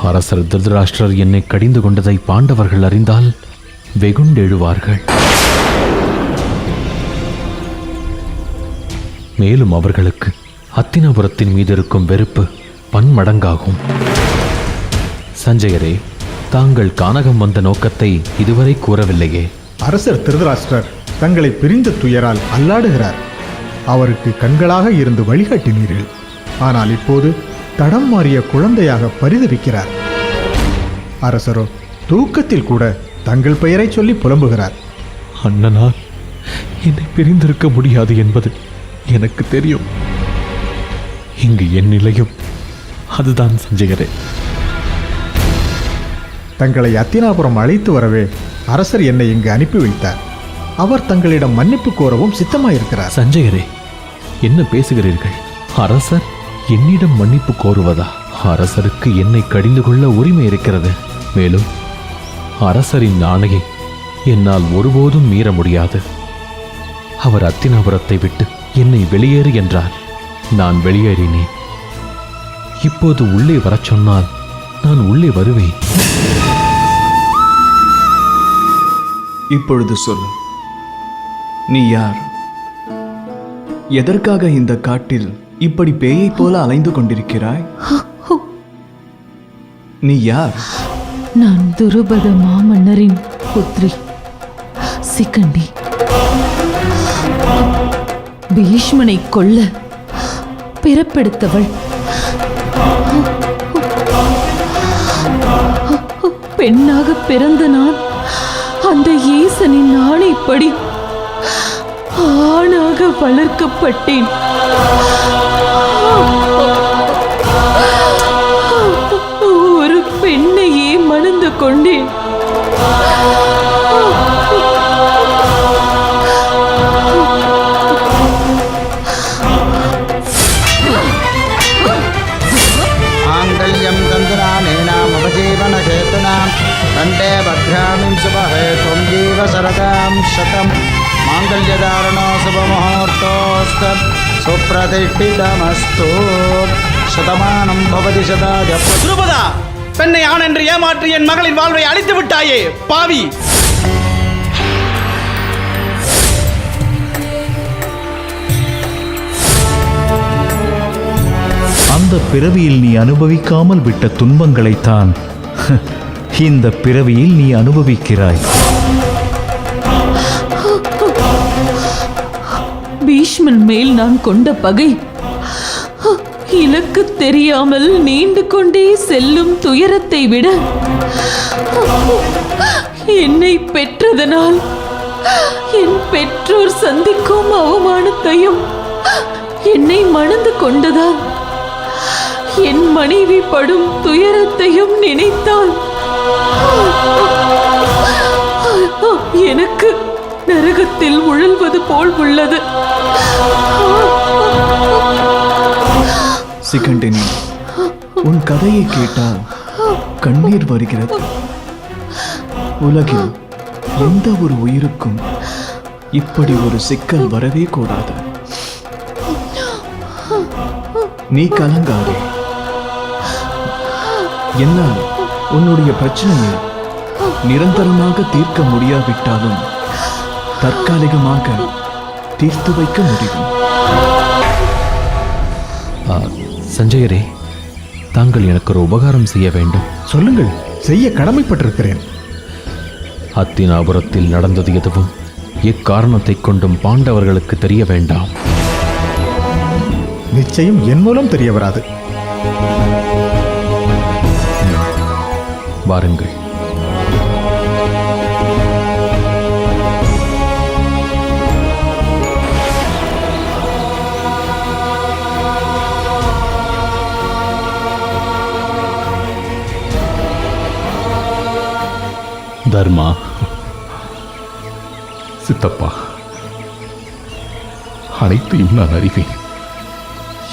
அரசர் திருதராஷ்டிரர் என்னை கடிந்து கொண்டதை பாண்டவர்கள் அறிந்தால் வெகுண்டெழுவார்கள். மேலும் அவர்களுக்கு ஹஸ்தினாபுரத்தின் மீது இருக்கும் வெறுப்பு பன்மடங்காகும். சஞ்சயரே, தாங்கள் கானகம் வந்த நோக்கத்தை இதுவரை கூறவில்லையே. அரசர் திருதராஷ்டிரர் தங்களை பிரிந்த துயரால் அல்லாடுகிறார். அவருக்கு கண்களாக இருந்து வழிகாட்டினீர்கள். ஆனால் இப்போது தடம் மாறிய குழந்தையாக பரிதவிக்கிறார். அரசரோ தூக்கத்தில் கூட தங்கள் பெயரை சொல்லி புலம்புகிறார். அண்ணனால் என்னை பிரிந்திருக்க முடியாது என்பது எனக்கு தெரியும். இங்கு என் நிலையும் அதுதான் சஞ்சயரே. தங்களை ஹஸ்தினாபுரம் அழைத்து வரவே அரசர் என்னை இங்கு அனுப்பி வைத்தார். அவர் தங்களிடம் மன்னிப்பு கோரவும் சித்தமாயிருக்கிறார். சஞ்சயரே, என்ன பேசுகிறீர்கள்? அரசர் என்னிடம் மன்னிப்பு கோருவதா? அரசருக்கு என்னை கடிந்து கொள்ள உரிமை இருக்கிறது. மேலும் அரசரின் ஆணையை என்னால் ஒருபோதும் மீற முடியாது. அவர் ஹஸ்தினாபுரத்தை விட்டு என்னை வெளியேறு என்றார். நான் வெளியேறினேன். இப்போது உள்ளே வரச் சொன்னால் நான் உள்ளே வருவேன். இப்பொழுது சொல்லு, நீ யார்? எதற்காக இந்த காட்டில் இப்படி பேயைப் போல அலைந்து கொண்டிருக்கிறாய்? நீ யார்? நான் துருபத மாமன்னரின் புத்ரி சிகண்டி. பீஷ்மனை கொல்ல பிறப்பெடுத்தவள். பெண்ணாக பிறந்த நான் அந்த ஈசனின் ஆணைப்படி ஆணாக வளர்க்கப்பட்டேன். ஒரு பெண்ணையே மணந்து கொண்டேன். மாங்கல்யம் தந்துராமேணாம் உபஜீவன ஹேதுனாம் கண்டே பத்ராமிம் சுபஹே துவம் ஜீவ சரதாம் சதம் மாங்கல்யதாரணோ சுபமுகூர்த்தோஸ்து சுப்ரதிஷ்டிதமஸ்து சதமானம் பவதி சதாய. துருபதா, பெண்ணை ஆண் என்று ஏமாற்றி என் மகளின் வாழ்வை அழித்து விட்டாயே பாவி! அந்த பிறவியில் நீ அனுபவிக்காமல் விட்ட துன்பங்களைத்தான் இந்த பிறவியில் நீ அனுபவிக்கிறாய். பீஷ்மன் மேல் நான் கொண்ட பகை இலக்கு தெரியாமல் நீண்டு கொண்டே செல்லும் துயரத்தை விட என்னை பெற்றதனால் என் பெற்றோர் சந்திக்கும் அவமானத்தையும், என்னை மணந்து கொண்டதால் என் மனைவி படும் துயரத்தையும் நினைத்தால் எனக்கு நரகத்தில் உழல்வது போல் உள்ளது. சிகண்டினி, உன் கதையை கேட்டால் கண்ணீர் வருகிறது. உலகில் எந்த ஒரு உயிருக்கும் இப்படி ஒரு சிக்கல் வரவே கூடாது. நீ கலங்காதே. என்னால் உன்னுடைய பிரச்சனையை நிரந்தரமாக தீர்க்க முடியாவிட்டாலும் தற்காலிகமாக தீர்த்து வைக்க முடியும். சஞ்சயரே, தாங்கள் எனக்கு ஒரு உபகாரம் செய்ய வேண்டும். சொல்லுங்கள், செய்ய கடமைப்பட்டிருக்கிறேன். ஹஸ்தினாபுரத்தில் நடந்தது எதுவும் எக்காரணத்தை கொண்டும் பாண்டவர்களுக்கு தெரிய வேண்டாம். நிச்சயம் என் மூலம் தெரிய வராது. வாருங்கள். தர்மா, சித்தப்பா, அனைத்தையும் நான் அறிவேன்.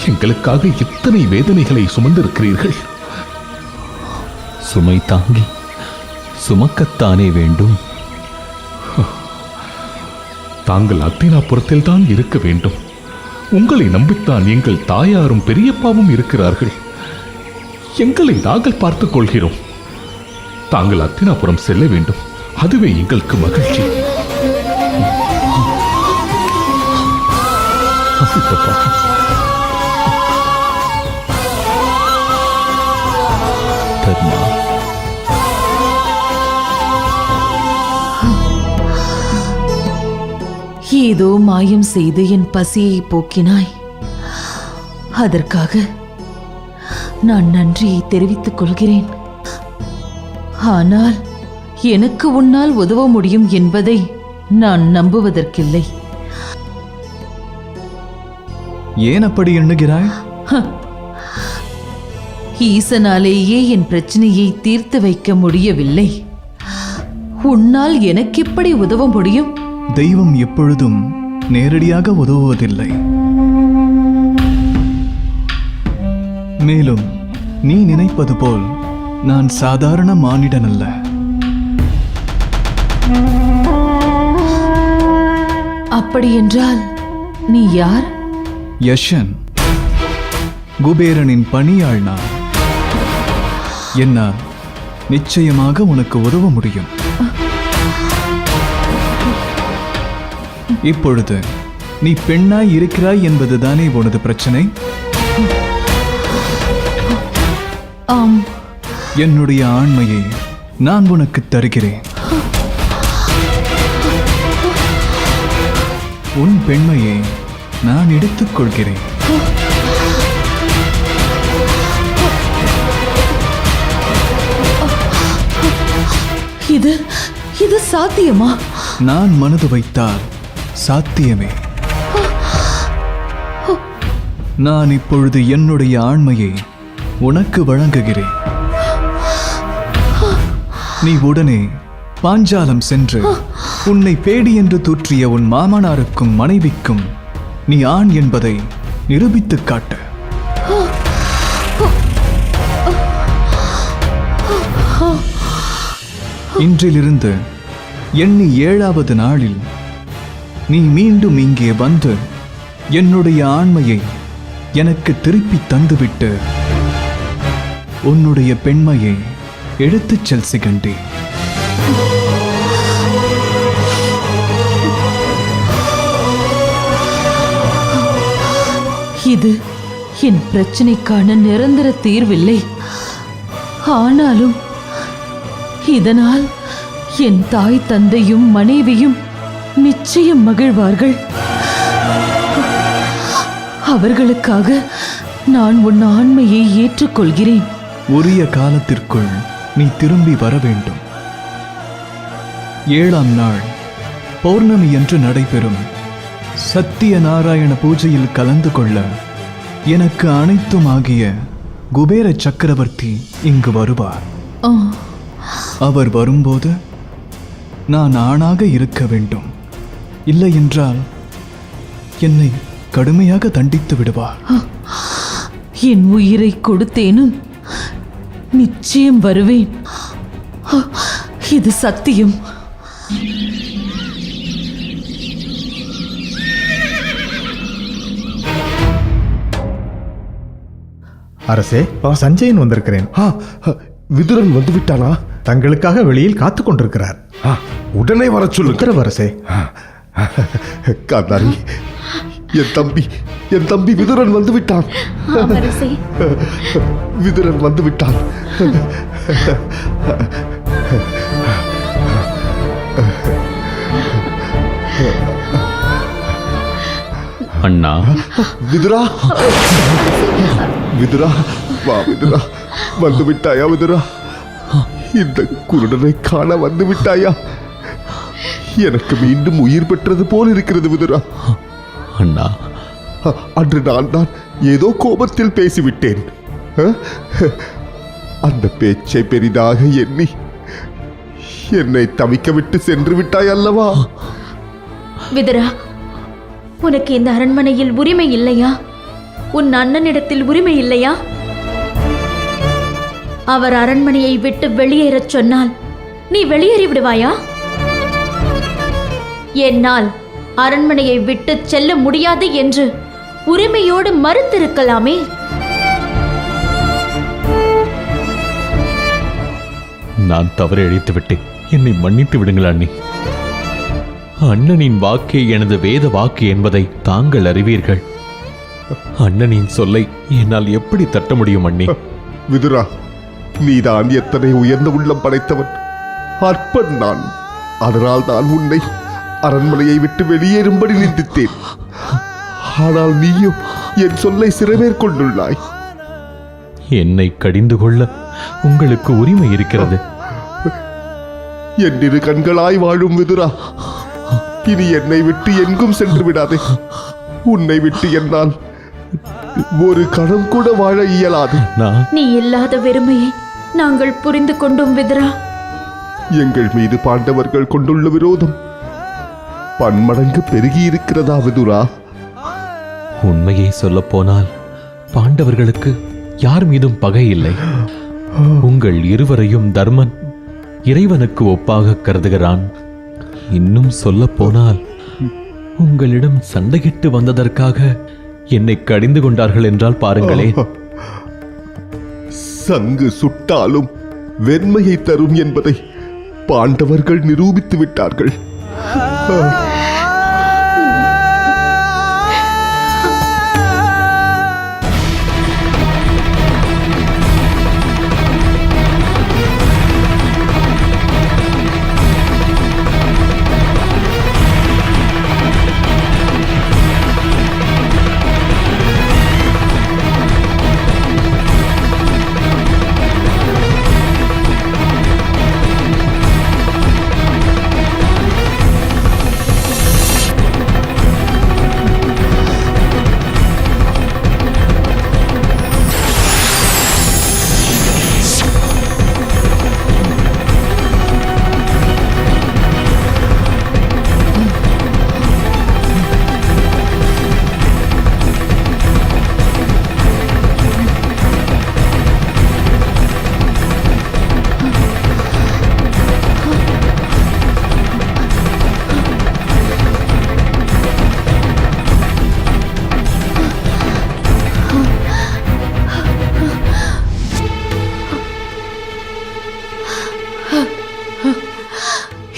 எங்களுக்காக எத்தனை வேதனைகளை சுமந்திருக்கிறீர்கள். சுமை தாங்கி சுமக்கத்தானே வேண்டும். தாங்கள் ஹஸ்தினாபுரத்தில் தான் இருக்க வேண்டும். உங்களை நம்பித்தான் எங்கள் தாயாரும் பெரியப்பாவும் இருக்கிறார்கள். எங்களை நாங்கள் பார்த்துக் கொள்கிறோம். தாங்கள் அத்தினாபுரம் செல்ல வேண்டும், அதுவே எங்களுக்கு மகிழ்ச்சி. சித்தப்பா, தர்மா, ஏதோ மாயம் செய்து என் பசியை போக்கினாய். அதற்காக நான் நன்றியை தெரிவித்துக் கொள்கிறேன். ஆனால் எனக்கு உன்னால் உதவ முடியும் என்பதை நான் நம்புவதற்கில்லை. ஏன் அப்படி எண்ணுகிறாய்? ஈசனாலேயே என் பிரச்சனையை தீர்த்து வைக்க முடியவில்லை. உன்னால் எனக்கு எப்படி உதவ முடியும்? தெய்வம் எப்பொழுதும் நேரடியாக உதவுவதில்லை. மேலும் நீ நினைப்பது போல் நான் சாதாரண மானிடன் அல்ல. அப்படியென்றால் நீ யார்? யஷன், குபேரனின் பணியாள் நான். என்னால் நிச்சயமாக உனக்கு உதவ முடியும். இப்பொழுது நீ பெண்ணாய் இருக்கிறாய் என்பதுதானே உனது பிரச்சனை? ஆம். என்னுடைய ஆண்மையை நான் உனக்கு தருகிறேன். உன் பெண்மையை நான் எடுத்துக் கொள்கிறேன். இது சாத்தியமா? நான் மனது வைத்தால் சாத்தியமே. நான் இப்பொழுது என்னுடைய ஆண்மையை உனக்கு வழங்குகிறேன். நீ உடனே பாஞ்சாலம் சென்று உன்னை பேடி என்று தூற்றிய உன் மாமனாருக்கும் மனைவிக்கும் நீ ஆண் என்பதை நிரூபித்துக் காட்டு. இன்றிலிருந்து எண்ணி 7வது நாளில் நீ மீண்டும் இங்கே வந்து என்னுடைய ஆண்மையை எனக்கு திருப்பி தந்துவிட்டு உன்னுடைய பெண்மையை எடுத்துச் செல் சிகண்டி. இது என் பிரச்சனைக்கான நிரந்தர தீர்வில்லை. ஆனாலும் இதனால் என் தாய் தந்தையும் மனைவியும் நிச்சயம் மகிழ்வார்கள். அவர்களுக்காக நான் உன் ஆண்மையை ஏற்றுக்கொள்கிறேன். உரிய காலத்திற்குள் நீ திரும்பி வர வேண்டும். 7ஆம் நாள் பௌர்ணமி என்று நடைபெறும் சத்திய நாராயண பூஜையில் கலந்து கொள்ள எனக்கு அனைத்துமாகிய குபேர சக்கரவர்த்தி இங்கு வருவார். அவர் வரும்போது நான் ஆணாக இருக்க வேண்டும். இல்லை என்றால் என்னை கடுமையாக தண்டித்து விடுவார். என் உயிரை கொடுத்தேனும் நிச்சயம் வருவேன். இது சத்தியம். அரசே, சஞ்சயன் வந்திருக்கிறேன். விதுரன் வந்து விட்டானா? தங்களுக்காக வெளியில் காத்து கொண்டிருக்கிறார். உடனே வர சொல்லு. உத்தரவு அரசே. காந்தாரி, என் தம்பி விதுரன் வந்து விட்டான். விதுரன் வந்து விட்டான். அண்ணா. விதுரா, விதுரா, வா விதுரா, வந்து விட்டாயா விதுரா? இந்த குருடனை காண வந்து விட்டாயா? எனக்கு மீண்டும் உயிர் பெற்றது போல் இருக்கிறது விதுரா. அண்ணா, அன்று நான் தான் ஏதோ கோபத்தில் பேசிவிட்டேன். அந்த பேச்சை பெரிதாக எண்ணி என்னை தவிக்க விட்டு சென்று விட்டாய் அல்லவா? விதுரா, உனக்கு இந்த அரண்மனையில் உரிமை இல்லையா? உன் அண்ணனிடத்தில் உரிமை இல்லையா? அவர் அரண்மனையை விட்டு வெளியேறச் சொன்னால் நீ வெளியேறி விடுவாயா? என்னால் அரண்மனையை விட்டு செல்ல முடியாது என்று உரிமையோடு மறுத்திருக்கலாமே. நான் தவறு இழைத்து விட்டேன். என்னை மன்னித்து விடுங்கள் அண்ணி. அண்ணனின் வாக்கே எனது வேத வாக்கு என்பதை தாங்கள் அறிவீர்கள். அண்ணனின் சொல்லை என்னால் எப்படி தட்ட முடியும் அண்ணி? விதுரா, நீதான் எத்தனை உயர்ந்த உள்ளம் படைத்தவன். அற்பன் நான். அதனால் நான் உன்னை அரண்மனையை விட்டு வெளியேறும்படி நிந்தித்தேன். ஆனால் நீயும் என் சொல்லை சிறமேற்கொண்டுள்ளாய். என்னை கடிந்து கொள்ள உங்களுக்கு உரிமை இருக்கிறது. என் இரு கண்களாய் வாழும் விதுரா, இனி என்னை விட்டு எங்கும் சென்று விடாதே. உன்னை விட்டு என்னால் ஒரு கணம் கூட வாழ இயலாது. நீ இல்லாத வெறுமையை நாங்கள் புரிந்து கொண்டோம் விதுரா. எங்கள் மீது பாண்டவர்கள் கொண்டுள்ள விரோதம் பன்மடங்கு பெருகி இருக்கிறதா விதுரா? உண்மையை சொல்ல போனால் பாண்டவர்களுக்கு யார் மீதும் பகை இல்லை. உங்கள் இருவரையும் தர்மன் இறைவனுக்கு ஒப்பாக கருதுகிறான். இன்னும் சொல்ல போனால் உங்களிடம் சண்டையிட்டு வந்ததற்காக என்னை கடிந்து கொண்டார்கள் என்றால் பாருங்களே. சங்கு சுட்டாலும் வெண்மையை தரும் என்பதை பாண்டவர்கள் நிரூபித்து விட்டார்கள்.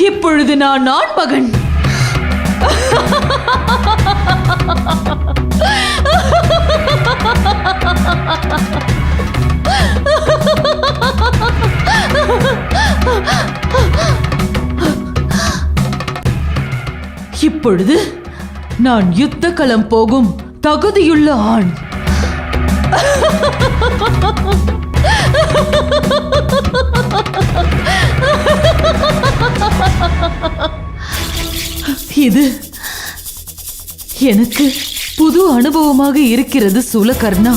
இப்பொழுது நான் ஆண்மகன். இப்பொழுது நான் யுத்த களம் போகும் தகுதியுள்ள ஆண். இது எனக்கு புது அனுபவமாக இருக்கிறது சூலகர்ணா.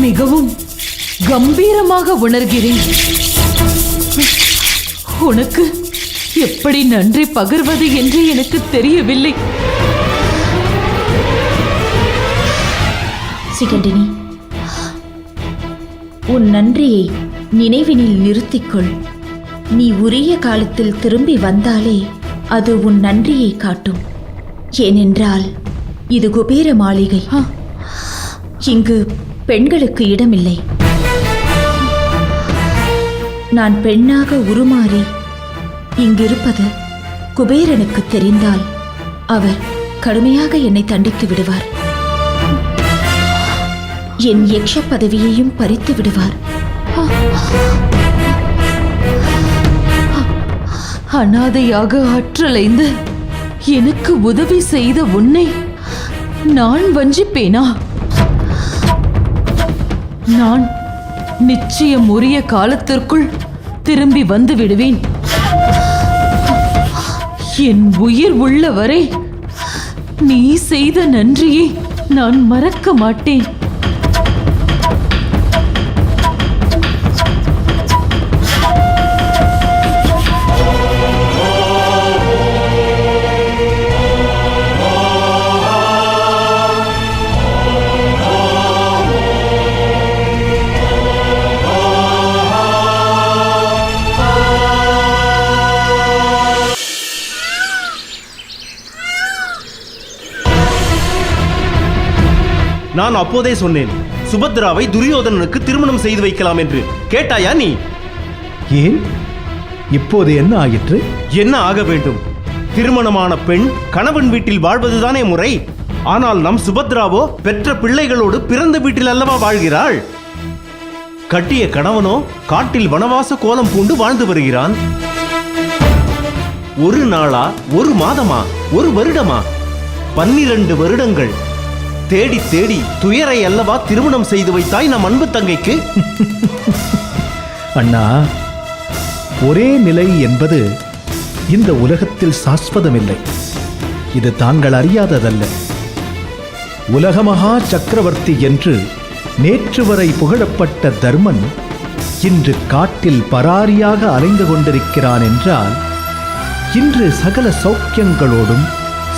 மிகவும் கம்பீரமாக உணர்கிறேன். உனக்கு எப்படி நன்றி பகிர்வது என்று எனக்கு தெரியவில்லை. சிகண்டினி, உன் நன்றியை நினைவினில் நிறுத்திக்கொள். நீ உரிய காலத்தில் திரும்பி வந்தாலே அது உன் நன்றியை காட்டும். ஏனென்றால் இது குபேர மாளிகை. இங்கு பெண்களுக்கு இடமில்லை. நான் பெண்ணாக உருமாறி இங்கிருப்பது குபேரனுக்கு தெரிந்தால் அவர் கடுமையாக என்னை தண்டித்து விடுவார். என் யக்ஷ பதவியையும் பறித்து விடுவார். அனாதையாக ஆற்றலைந்து எனக்கு உதவி செய்த உன்னை நான் வஞ்சிப்பேனா? நான் நிச்சயம் உரிய காலத்திற்குள் திரும்பி வந்து விடுவேன். என் உயிர் உள்ளவரை நீ செய்த நன்றியை நான் மறக்க மாட்டேன். நான் அப்போதே சொன்னேன், சுபத்ராவை துரியோதனனுக்கு திருமணம் செய்து வைக்கலாம் என்று கேட்டாயா நீ? ஏன் இப்போது என்ன ஆயிற்று? என்ன ஆக வேண்டும்? திருமணமான பெண் கணவன் வீட்டில் வாழ்வதுதானே முறை. ஆனால் நம் சுபத்ராவோ பெற்ற பிள்ளைகளோடு பிறந்த வீட்டில் அல்லவா வாழ்கிறாள். கட்டிய கணவனோ காட்டில் வனவாச கோலம் பூண்டு வாழ்ந்து வருகிறான். ஒரு நாளா, ஒரு மாதமா, ஒரு வருடமா, 12 வருடங்கள் தேடி தேடி துயரை அல்லவா திருமணம் செய்து வைத்தாய் நம் அன்பு தங்கைக்கு. அண்ணா, ஒரே நிலை என்பது இந்த உலகத்தில் சாஸ்வதமில்லை. இது தாங்கள் அறியாததல்ல. உலகமகா சக்கரவர்த்தி என்று நேற்று வரை புகழப்பட்ட தர்மன் இன்று காட்டில் பராரியாக அலைந்து கொண்டிருக்கிறான் என்றால், இன்று சகல சௌக்கியங்களோடும்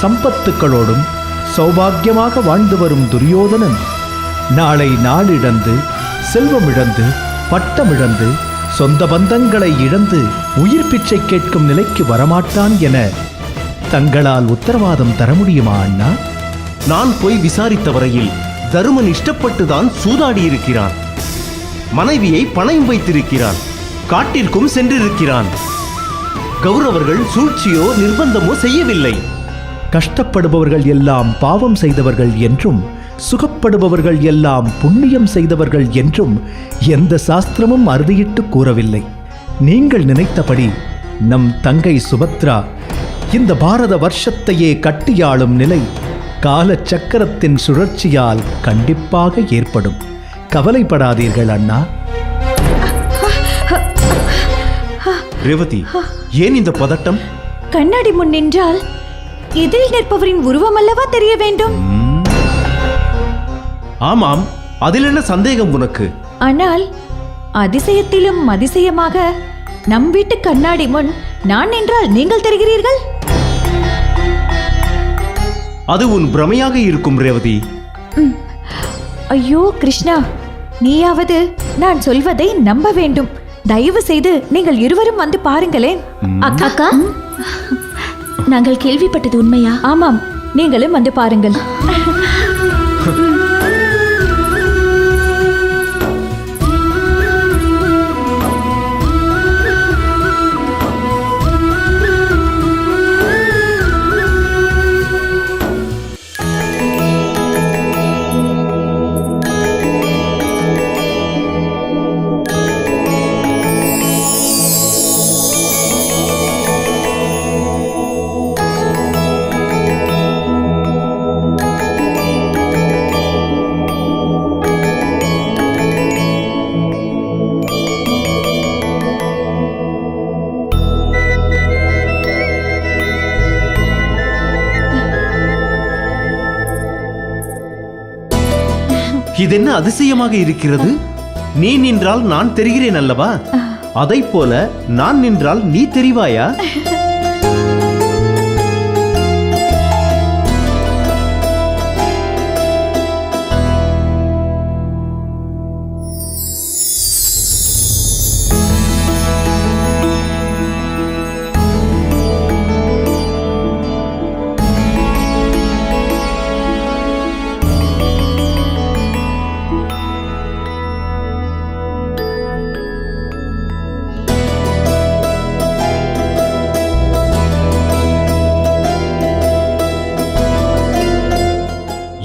சம்பத்துக்களோடும் சௌபாகியமாக வாழ்ந்து வரும் துரியோதனன் நாளை நாளிழந்து, செல்வமிழந்து, பட்டமிழந்து, சொந்த பந்தங்களை இழந்து உயிர் பிச்சை கேட்கும் நிலைக்கு வரமாட்டான் என தங்களால் உத்தரவாதம் தர முடியுமா அண்ணா? நான் போய் விசாரித்த வரையில் தருமன் இஷ்டப்பட்டுதான் சூதாடி இருக்கிறான். மனைவியை பணயம் வைத்திருக்கிறான். காட்டிற்கும் சென்றிருக்கிறான். கௌரவர்கள் சூழ்ச்சியோ நிர்பந்தமோ செய்யவில்லை. கஷ்டப்படுபவர்கள் எல்லாம் பாவம் செய்தவர்கள் என்றும், சுகப்படுபவர்கள் எல்லாம் புண்ணியம் செய்தவர்கள் என்றும் எந்த சாஸ்திரமும் அறுதியிட்டு கூறவில்லை. நீங்கள் நினைத்தபடி நம் தங்கை சுபத்ரா இந்த பாரத வருஷத்தையே கட்டியாளும் நிலை கால சக்கரத்தின் சுழற்சியால் கண்டிப்பாக ஏற்படும். கவலைப்படாதீர்கள் அண்ணா. ரேவதி, ஏன் இந்த பதட்டம்? கண்ணாடி முன் நின்றால் எதிரில் நிற்பவரின் உருவம் அல்லவா தெரிய வேண்டும். ஆமாம், அதில் என்ன சந்தேகம் உனக்கு? ஆனால் அதிசயத்திலும் அதிசயமாக நம் வீட்டு கண்ணாடி முன் நான் நின்றால் நீங்கள் தெரிகிறீர்கள். அது உன் பிரமையாக இருக்கும் ரேவதி. ஐயோ கிருஷ்ணா, நீயாவது நான் சொல்வதை நம்ப வேண்டும். தயவு செய்து நீங்கள் இருவரும் வந்து பாருங்களேன். அக்கா, நாங்கள் கேள்விப்பட்டது உண்மையா? ஆமாம், நீங்களும் வந்து பாருங்கள். இதென்ன அதிசயமாக இருக்கிறது? நீ நின்றால் நான் தெரிகிறேன் அல்லவா? அதைப் போல நான் நின்றால் நீ தெரிவாயா?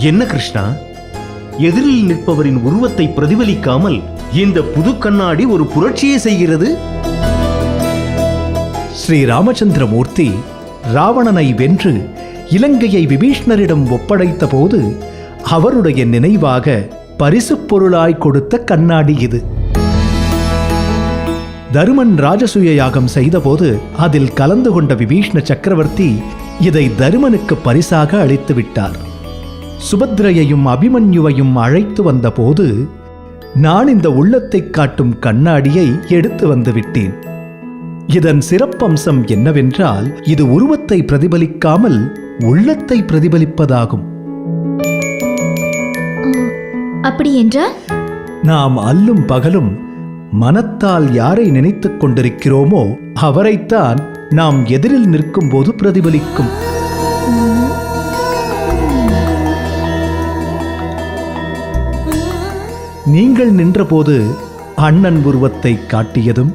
என்ன கிருஷ்ணா, எதிரில் நிற்பவரின் உருவத்தை பிரதிபலிக்காமல் இந்த புது கண்ணாடி ஒரு புரட்சியை செய்கிறது. ஸ்ரீ ராமச்சந்திரமூர்த்தி ராவணனை வென்று இலங்கையை விபீஷ்ணரிடம் ஒப்படைத்த போது அவருடைய நினைவாக பரிசுப் பொருளாய் கொடுத்த கண்ணாடி இது. தருமன் ராஜசூய யாகம் செய்தபோது அதில் கலந்து கொண்ட விபீஷ்ண சக்கரவர்த்தி இதை தருமனுக்கு பரிசாக அளித்து விட்டார். சுபத்ரையையும் அபிமன்யுவையும் அழைத்து வந்த போது நான் இந்த உள்ளத்தை காட்டும் கண்ணாடியை எடுத்து வந்து விட்டேன். இதன் சிறப்பம்சம் என்னவென்றால், இது உருவத்தை பிரதிபலிக்காமல் உள்ளத்தை பிரதிபலிப்பதாகும். அப்படி என்றால் நாம் அல்லும் பகலும் மனத்தால் யாரை நினைத்துக் கொண்டிருக்கிறோமோ அவரைத்தான் நாம் எதிரில் நிற்கும் போது பிரதிபலிக்கும். நீங்கள் நின்றபோது அண்ணன் உருவத்தை காட்டியதும்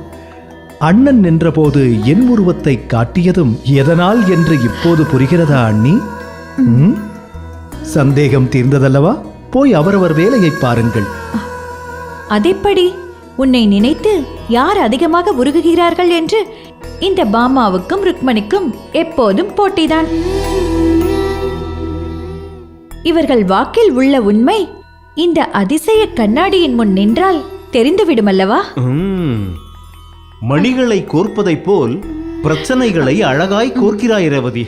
அண்ணன் நின்றபோது என் உருவத்தை காட்டியதும் எதனால் என்று இப்போது புரிகிறதா அண்ணி? சந்தேகம் தீர்ந்ததல்லவா? போய் அவரவர் வேலையை பாருங்கள். அதெப்படி? உன்னை நினைத்து யார் அதிகமாக உருகுகிறார்கள் என்று இந்த பாமாவுக்கும் ருக்மணிக்கும் எப்போதும் போட்டிதான். இவர்கள் வாக்கில் உள்ள உண்மை இந்த அதிசய கண்ணாடியின் முன் நின்றால் தெரிந்துவிடுமல்லவா? மணிகளை கோர்ப்பதைப் போல் பிரச்சனைகளை அழகாய் கோர்க்கிறாய் ரேவதி.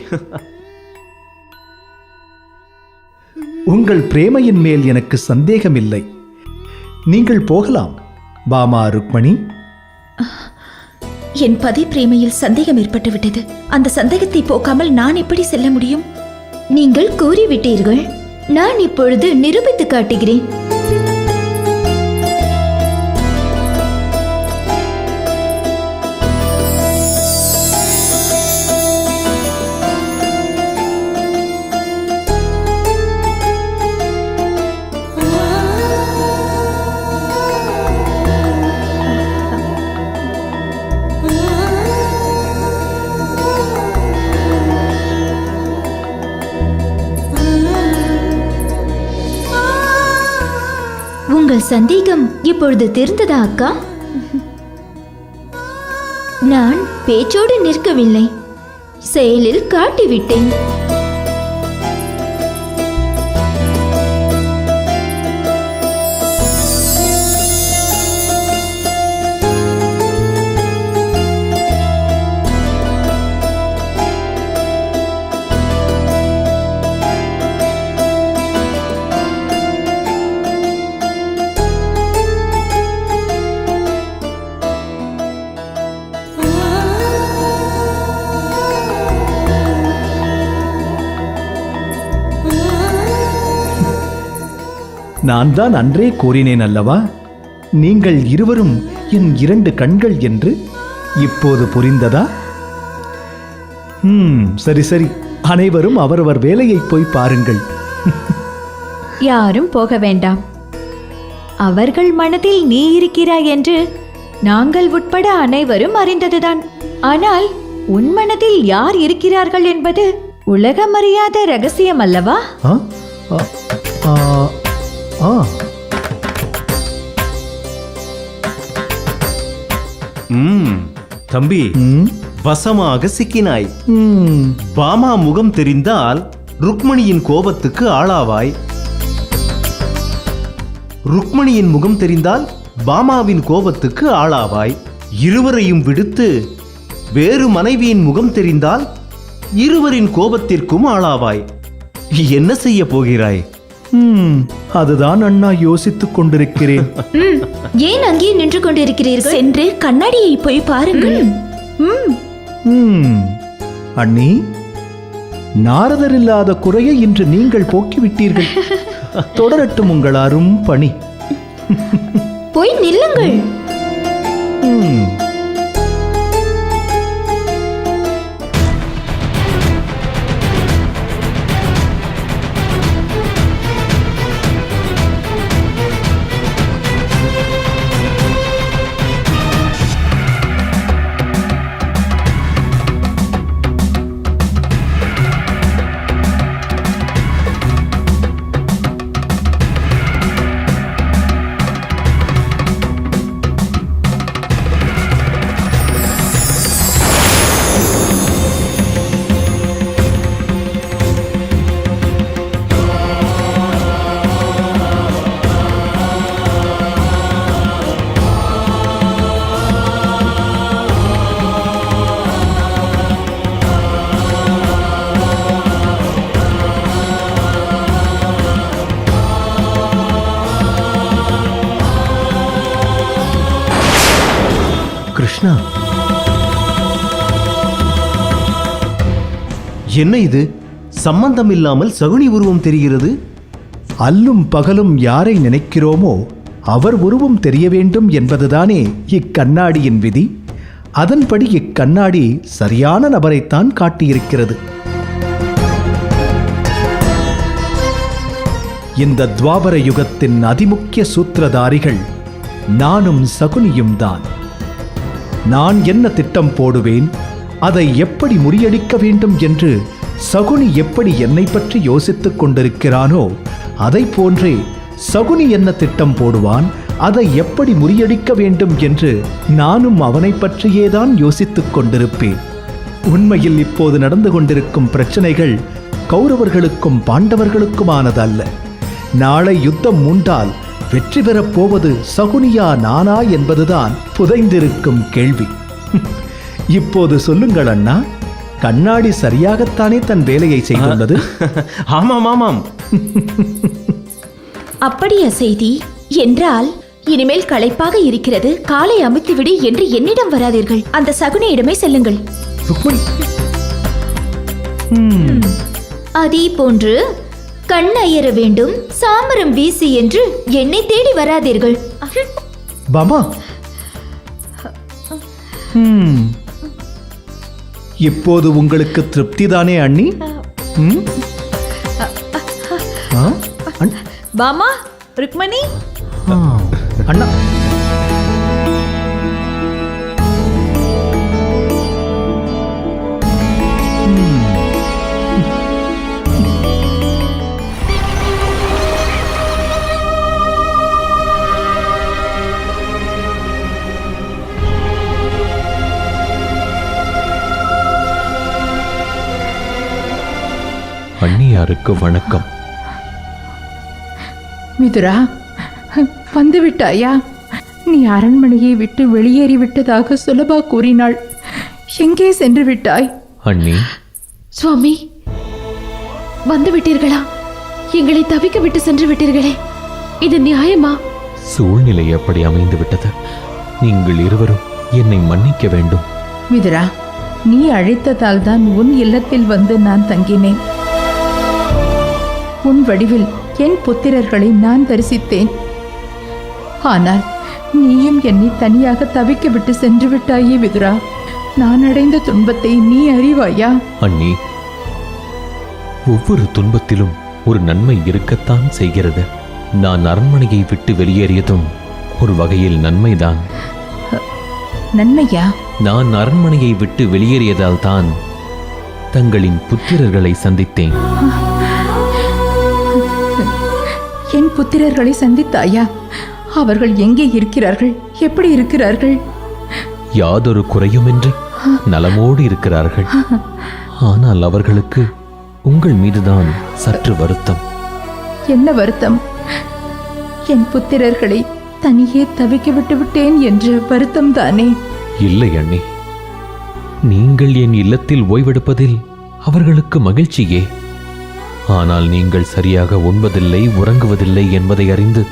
உங்கள் பிரேமையின் மேல் எனக்கு சந்தேகமில்லை. நீங்கள் போகலாம். பாமா, ருக்மணி. என் பதி பிரேமையில் சந்தேகம் ஏற்பட்டுவிட்டது. அந்த சந்தேகத்தை போக்காமல் நான் எப்படி செல்ல முடியும்? நீங்கள் கூறிவிட்டீர்கள், நான் இப்பொழுது நிரூபித்து காட்டுகிறேன். உங்கள் சந்தேகம் இப்பொழுது தெரிந்ததா அக்கா? நான் பேச்சோடு நிற்கவில்லை, செயலில் காட்டிவிட்டேன். நான் தான் அன்றே கூறினேன் அல்லவா, நீங்கள் இருவரும் என் இரண்டு கண்கள் என்று. இப்போது புரிந்ததா? சரி சரி, அனைவரும் அவரவர் வேலையை போய் பாருங்கள். யாரும் போக வேண்டாம். அவர்கள் மனதில் நீ இருக்கிறாய் என்று நாங்கள் உட்பட அனைவரும் அறிந்ததுதான். ஆனால் உன் மனதில் யார் இருக்கிறார்கள் என்பது உலகமறியாத ரகசியம் அல்லவா? தம்பி, வசமாக சிக்கினாய். பாமா முகம் தெரிந்தால் ருக்மணியின் கோபத்துக்கு ஆளாவாய். ருக்மணியின் முகம் தெரிந்தால் பாமாவின் கோபத்துக்கு ஆளாவாய். இருவரையும் விடுத்து வேறு மனைவியின் முகம் தெரிந்தால் இருவரின் கோபத்திற்கும் ஆளாவாய். என்ன செய்ய போகிறாய்? அதுதான் அண்ணா யோசித்துக் கொண்டிருக்கிறேன். ஏன் அங்கே நின்று கொண்டிருக்கிறீர்கள்? சென்று கண்ணாடியை போய் பாருங்கள். அண்ணி, நாரதர் இல்லாத குறையை இன்று நீங்கள் போக்கிவிட்டீர்கள். தொடரட்டும் உங்கள் அரும் பணி. போய் நில்லுங்கள். கிருஷ்ணா, என்ன இது? சம்பந்தம் இல்லாமல் சகுனி உருவம் தெரிகிறது. அல்லும் பகலும் யாரை நினைக்கிறோமோ அவர் உருவம் தெரிய வேண்டும் என்பதுதானே இக்கண்ணாடியின் விதி. அதன்படி இக்கண்ணாடி சரியான நபரைத்தான் காட்டியிருக்கிறது. இந்த துவாபர யுகத்தின் அதிமுக்கிய சூத்திரதாரிகள் நானும் சகுனியும் தான். நான் என்ன திட்டம் போடுவேன், அதை எப்படி முறியடிக்க வேண்டும் என்று சகுனி எப்படி என்னை பற்றி யோசித்துக் கொண்டிருக்கிறானோ அதை போன்றே சகுனி என்ன திட்டம் போடுவான், அதை எப்படி முறியடிக்க வேண்டும் என்று நானும் அவனை பற்றியேதான் யோசித்துக் கொண்டிருப்பேன். உண்மையில் இப்போது நடந்து கொண்டிருக்கும் பிரச்சனைகள் கௌரவர்களுக்கும் பாண்டவர்களுக்குமானதல்ல. நாளை யுத்தம் மூண்டால் வெற்றி பெறப் போவது சகுனியா நானா என்பதுதான் புதைந்திருக்கும் கேள்வி. இப்போது சொல்லுங்கள் அண்ணா, கண்ணாடி சரியாகத்தானே தன் வேலையை செய்துள்ளது? ஆமாம் ஆமாம். அப்படியா செய்தி? என்றால் இனிமேல் களைப்பாக இருக்கிறது, காலை அமுத்திவிடு என்று என்னிடம் வராதீர்கள். அந்த சகுனியிடமே செல்லுங்கள். அதே போன்று கண் அயர வேண்டும், சாமரம் வீசி என்று என்னை தேடி வராதீர்கள். பாமா, இப்போது உங்களுக்கு திருப்திதானே அண்ணி? பாமா, ருக்மணி, அண்ணா, அண்ணியாருக்கு வணக்கம். மிதுரா, வந்துவிட்டாயா? நீ அரண்மனையை விட்டு வெளியேறிவிட்டதாக சுலபா கூறினாள். எங்கே சென்று விட்டாய்? அண்ணி, சுவாமி, வந்து விட்டீர்களா? எங்களை தவிக்க விட்டு சென்று விட்டீர்களே, இது நியாயமா? சூழ்நிலை அப்படி அமைந்து விட்டது. நீங்கள் இருவரும் என்னை மன்னிக்க வேண்டும். மிதுரா, நீ அழைத்ததால் தான் உன் இல்லத்தில் வந்து நான் தங்கினேன். உன் வடிவில் என் புத்திரர்களை நான் தரிசித்தேன். ஆனால் நீயும் என்னை தனியாக தவிக்க விட்டு சென்று விட்டாயே விதுரா. நான் அடைந்த துன்பத்தை நீ அறிவாயா? அண்ணி, ஒவ்வொரு துன்பத்திலும் ஒரு நன்மை இருக்கத்தான் செய்கிறது. நான் அரண்மனையை விட்டு வெளியேறியதும் ஒரு வகையில் நன்மைதான். நன்மையா? நான் அரண்மனையை விட்டு வெளியேறியதால் தான் தங்களின் புத்திரர்களை சந்தித்தேன். என் புத்திரர்களை சந்தித்தாயா? அவர்கள் எங்கே இருக்கிறார்கள்? எப்படி இருக்கிறார்கள்? யாதொரு குறையுமின்றி நலமோடு இருக்கிறார்கள். ஆனால் அவர்களுக்கு உங்கள் மீதுதான் சற்று வருத்தம். என்ன வருத்தம்? என் புத்திரர்களை தனியே தவிக்க விட்டு விட்டேன் என்ற வருத்தம் தானே? இல்லை அண்ணி, நீங்கள் என் இல்லத்தில் ஓய்வெடுப்பதில் அவர்களுக்கு மகிழ்ச்சியே. ஆனால் நீங்கள் சரியாக உண்பதில்லை, உறங்குவதில்லை என்பதை அறிந்து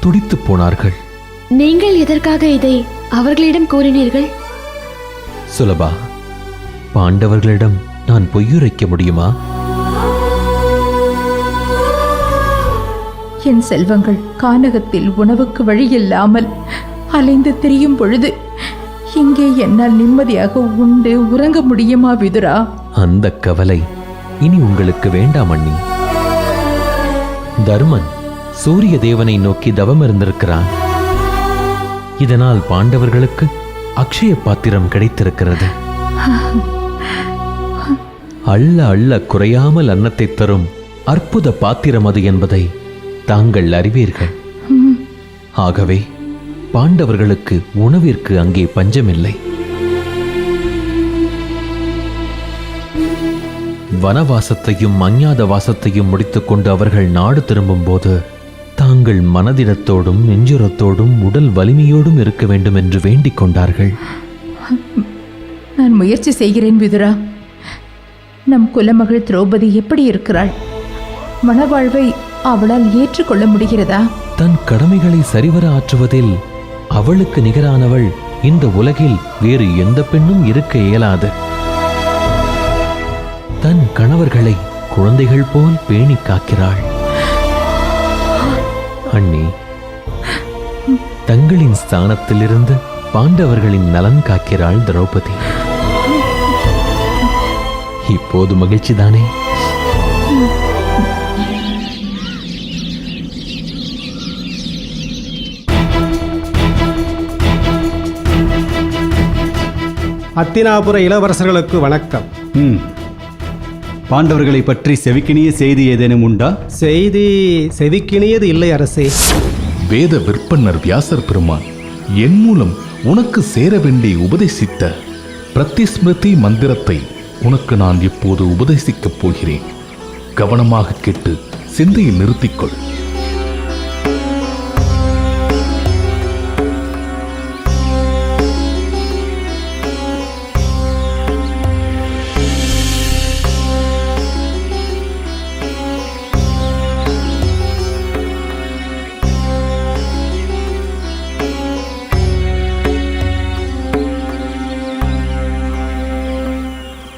துடித்துப் போனார்கள். நீங்கள் எதற்காக இதை அவர்களிடம் கூறினீர்கள்? சுலபா, பாண்டவர்களிடம் நான் பொய்யுரைக்க முடியுமா? என் செல்வங்கள் கானகத்தில் உணவுக்கு வழியில்லாமல் அலைந்து திரியும் பொழுது இங்கே என்னால் நிம்மதியாக உண்டு உறங்க முடியுமா விதுரா? அந்த கவலை இனி உங்களுக்கு வேண்டாம் அண்ணி. தர்மன் சூரிய தேவனை நோக்கி தவம் இருந்திருக்கிறான். இதனால் பாண்டவர்களுக்கு அக்ஷய பாத்திரம் கிடைத்திருக்கிறது. அள்ள அள்ள குறையாமல் அன்னத்தை தரும் அற்புத பாத்திரம் அது என்பதை தாங்கள் அறிவீர்கள். ஆகவே பாண்டவர்களுக்கு உணவிற்கு அங்கே பஞ்சமில்லை. வனவாசத்தையும் அஞ்ஞாத வாசத்தையும் முடித்துக்கொண்டு அவர்கள் நாடு திரும்பும் போது தாங்கள் மனதிடத்தோடும் நெஞ்சுரத்தோடும் உடல் வலிமையோடும் இருக்க வேண்டும் என்று வேண்டிக் கொண்டார்கள். நான் முயற்சி செய்கிறேன் விதுரா. நம் குலமகள் திரௌபதி எப்படி இருக்கிறாள்? மணவாழ்வை அவளால் ஏற்றுக்கொள்ள முடிகிறதா? தன் கடமைகளை சரிவர ஆற்றுவதில் அவளுக்கு நிகரானவள் இந்த உலகில் வேறு எந்த பெண்ணும் இருக்க இயலாது. தன் கணவர்களை குழந்தைகள் போல் பேணி காக்கிறாள். அண்ணி, தங்களின் ஸ்தானத்திலிருந்து பாண்டவர்களின் நலன் காக்கிறாள் திரௌபதி. இப்போது மகிழ்ச்சிதானே? அத்தினாபுர இளவரசர்களுக்கு வணக்கம். பாண்டவர்களை பற்றி செவிக்கினிய செய்தி ஏதேனும் உண்டா? செய்தி செவிக்கினியது இல்லை அரசே. வேத விற்பன்னர் வியாசர் பெருமான் என் மூலம் உனக்கு சேர வேண்டி உபதேசித்த பிரதிஸ்மிருதி மந்திரத்தை உனக்கு நான் இப்போது உபதேசிக்கப் போகிறேன். கவனமாக கேட்டு சிந்தையில் நிறுத்திக்கொள்.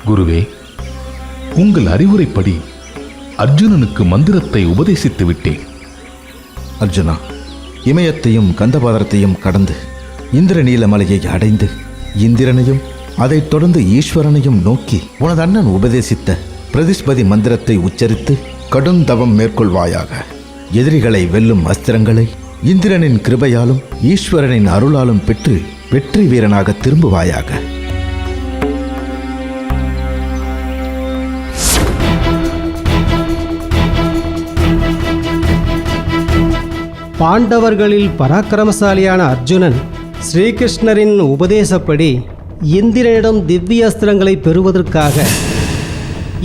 குருவே, உங்கள் அறிவுரைப்படி அர்ஜுனனுக்கு மந்திரத்தை உபதேசித்து விட்டேன். அர்ஜுனா, இமயத்தையும் கந்தபாதரத்தையும் கடந்து இந்திரநீல மலையை அடைந்து இந்திரனையும் அதைத் தொடர்ந்து ஈஸ்வரனையும் நோக்கி உனது அண்ணன் உபதேசித்த பிரதிஸ்பதி மந்திரத்தை உச்சரித்து கடுந்தவம் மேற்கொள்வாயாக. எதிரிகளை வெல்லும் அஸ்திரங்களை இந்திரனின் கிருபையாலும் ஈஸ்வரனின் அருளாலும் பெற்று வெற்றி வீரனாக திரும்புவாயாக. பாண்டவர்களில் பராக்கிரமசாலியான அர்ஜுனன் ஸ்ரீகிருஷ்ணரின் உபதேசப்படி இந்திரனிடம் திவ்ய அஸ்திரங்களை பெறுவதற்காக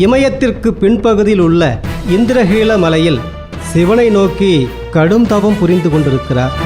இமயத்திற்கு பின்பகுதியில் உள்ள இந்திரகீல மலையில் சிவனை நோக்கி கடும் தவம் புரிந்து கொண்டிருக்கிறார்.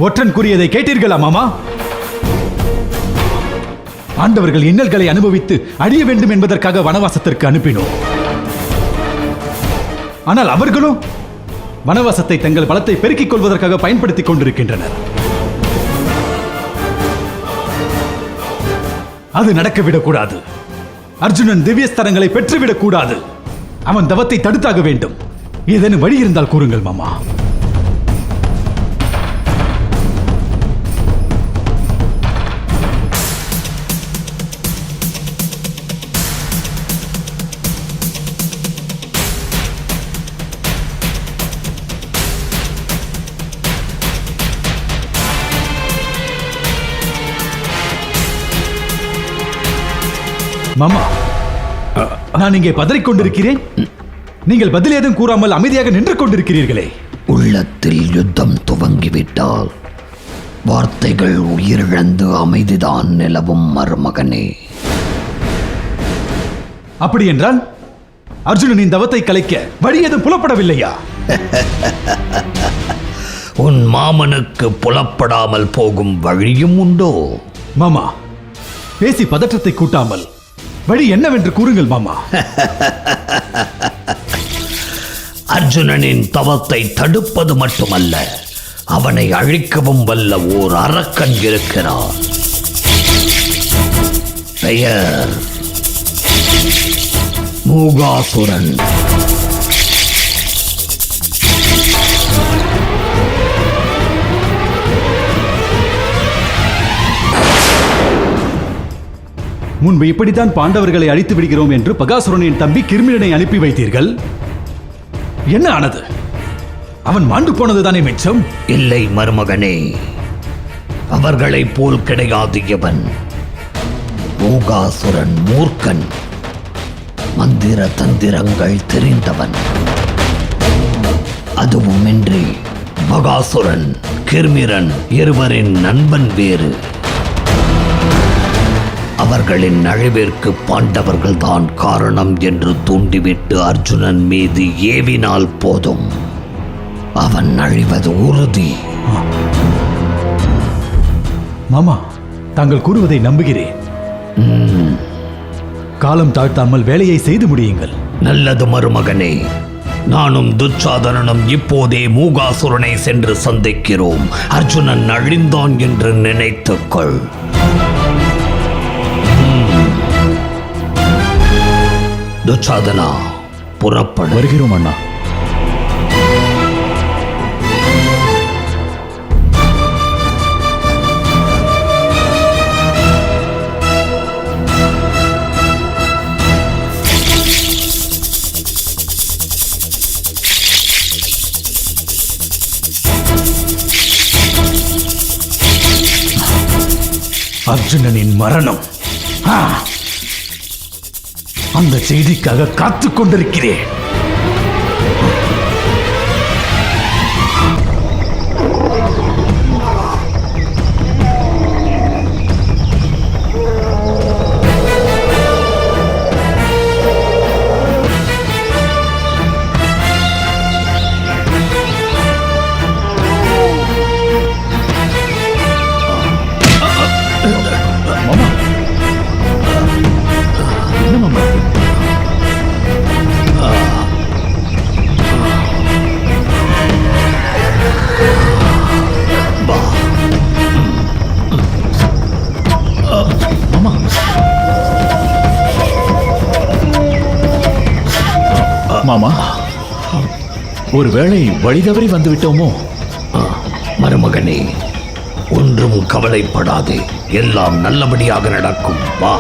ஒற்றன் கூறியதை கேட்டீர்களா மாமா? ஆண்டவர்கள் இன்னல்களை அனுபவித்து அழிய வேண்டும் என்பதற்காக வனவாசத்திற்கு அனுப்பினோம். ஆனால் அவர்களோ வனவாசத்தை தங்கள் பலத்தை பெருக்கிக் கொள்வதற்காக பயன்படுத்திக் கொண்டிருக்கின்றனர். அது நடக்கவிடக்கூடாது. அர்ஜுனன் திவ்யஸ்தரங்களை பெற்றுவிடக்கூடாது. அவன் தவத்தை தடுத்தாக வேண்டும். ஏதேனும் வழி இருந்தால் கூறுங்கள் மாமா. மாமா, நான் இங்கே பதறிக் கொண்டிருக்கிறேன். நீங்கள் பதில் ஏதும் கூறாமல் அமைதியாக நின்று கொண்டிருக்கிறீர்களே. உள்ளத்தில் யுத்தம் துவங்கிவிட்டால் வார்த்தைகள் உயிரிழந்து அமைதிதான் நிலவும் மருமகனே. அப்படி என்றால் அர்ஜுனனின் தவத்தை கலைக்க வழி ஏதும் புலப்படவில்லையா? உன் மாமனுக்கு புலப்படாமல் போகும் வழியும் உண்டோ? மாமா, பேசி பதற்றத்தை கூட்டாமல் வழி என்னவென்று கூறுங்கள் மாமா. அர்ஜுனனின் தவத்தை தடுப்பது மட்டுமல்ல, அவனை அழிக்கவும் வல்ல ஓர் அரக்கன் இருக்கிறார். பெயர் மூகாசுரன். முன்பு இப்படித்தான் பாண்டவர்களை அழித்து விடுகிறோம் என்று பகாசுரனின் தம்பி கிருமிழனை அனுப்பி வைத்தீர்கள். என்ன ஆனது? அவன் மாண்டு போனதுதானே மிச்சம்? இல்லை மருமகனே, அவர்களைப் போல் கிடையாது இவன். மூகாசுரன் மூர்க்கன், மந்திர தந்திரங்கள் தெரிந்தவன். அதுவுமின்றி பகாசுரன் கிர்மிரன் இருவரின் நண்பன் வேறு. அவர்களின் அழிவிற்கு பாண்டவர்கள்தான் காரணம் என்று தூண்டிவிட்டு அர்ஜுனன் மீது ஏவினால் போதும், அவன் அழிவது உறுதி. மாமா, தாங்கள் கூறுவதை நம்புகிறேன். காலம் தாழ்த்தாமல் வேலையை செய்து முடியுங்கள். நல்லது மருமகனே. நானும் துச்சாதனனும் இப்போதே மூகாசுரனை சென்று சந்திக்கிறோம். அர்ஜுனன் அழிந்தான் என்று நினைத்துக்கொள். துச்சாதனா, புறப்பட. வருகிறோம் அண்ணா. அர்ஜுனனின் மரணம், அந்த செய்திக்காக காத்துக் கொண்டிருக்கிறேன். மாமா, ஒருவேளை வழி தவறி வந்து விட்டோமோ? மருமகனே, ஒன்றும் கவலைப்படாதே, எல்லாம் நல்லபடியாக நடக்கும். வா.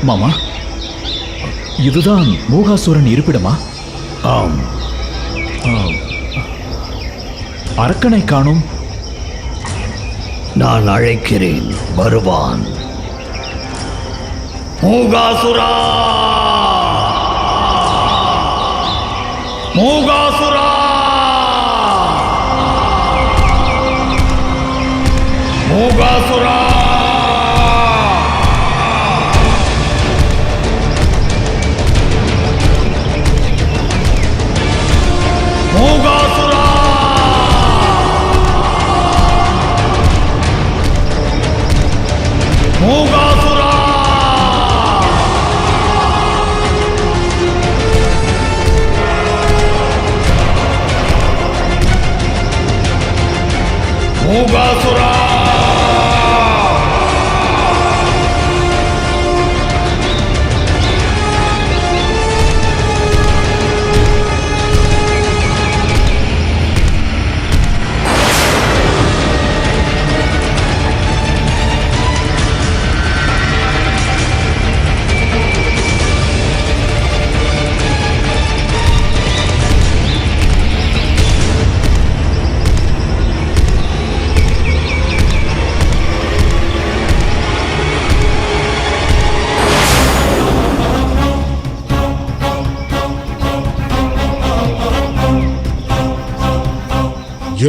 மாமா, இதுதான் மூகாசுரன் இருப்பிடமா? ஆம். அரக்கனை காணும். நான் அழைக்கிறேன், வருவான். மூகாசுரா, மூகாசுரா, மூகாசுரா. மூகாசுரா, மூகாசுரா. மூகாசுரா.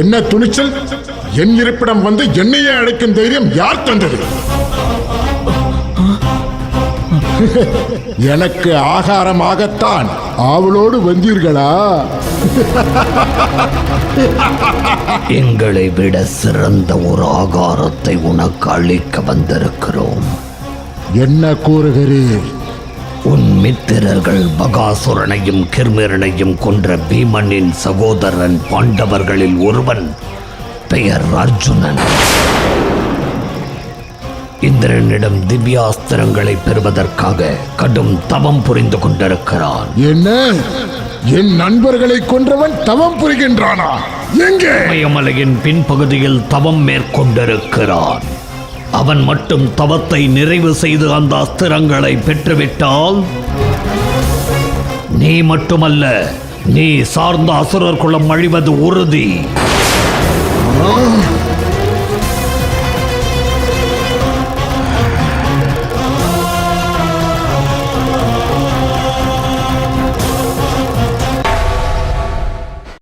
என்ன துணிச்சல்! என் இருப்பிடம் வந்து என்னையே அழைக்கும் தைரியம் யார் தந்தது? எனக்கு ஆகாரமாகத்தான் ஆவலோடு வந்தீர்களா? எங்களை விட சிறந்த ஒரு ஆகாரத்தை உனக்கு அளிக்க வந்திருக்கிறோம். என்ன கூறுகிறீர்? உன் மித்திரர்கள் பகாசுரனையும் கிர்மிரனையும் கொன்ற பீமனின் சகோதரன் பாண்டவர்களில் ஒருவன் பெயர் அர்ஜுனன். இந்திரனிடம் திவ்யாஸ்திரங்களை பெறுவதற்காக கடும் தவம் புரிந்து கொண்டிருக்கிறான். என்ன? என் நண்பர்களை கொன்றவன் தவம் புரிகின்றானா? எங்கே? இமயமலையின் பின்பகுதியில் தவம் மேற்கொண்டிருக்கிறான். அவன் மட்டும் தவத்தை நிறைவு செய்து அந்த அஸ்திரங்களை பெற்றுவிட்டால் நீ மட்டுமல்ல, நீ சார்ந்த அசுரர் குலம் அழிவது உறுதி.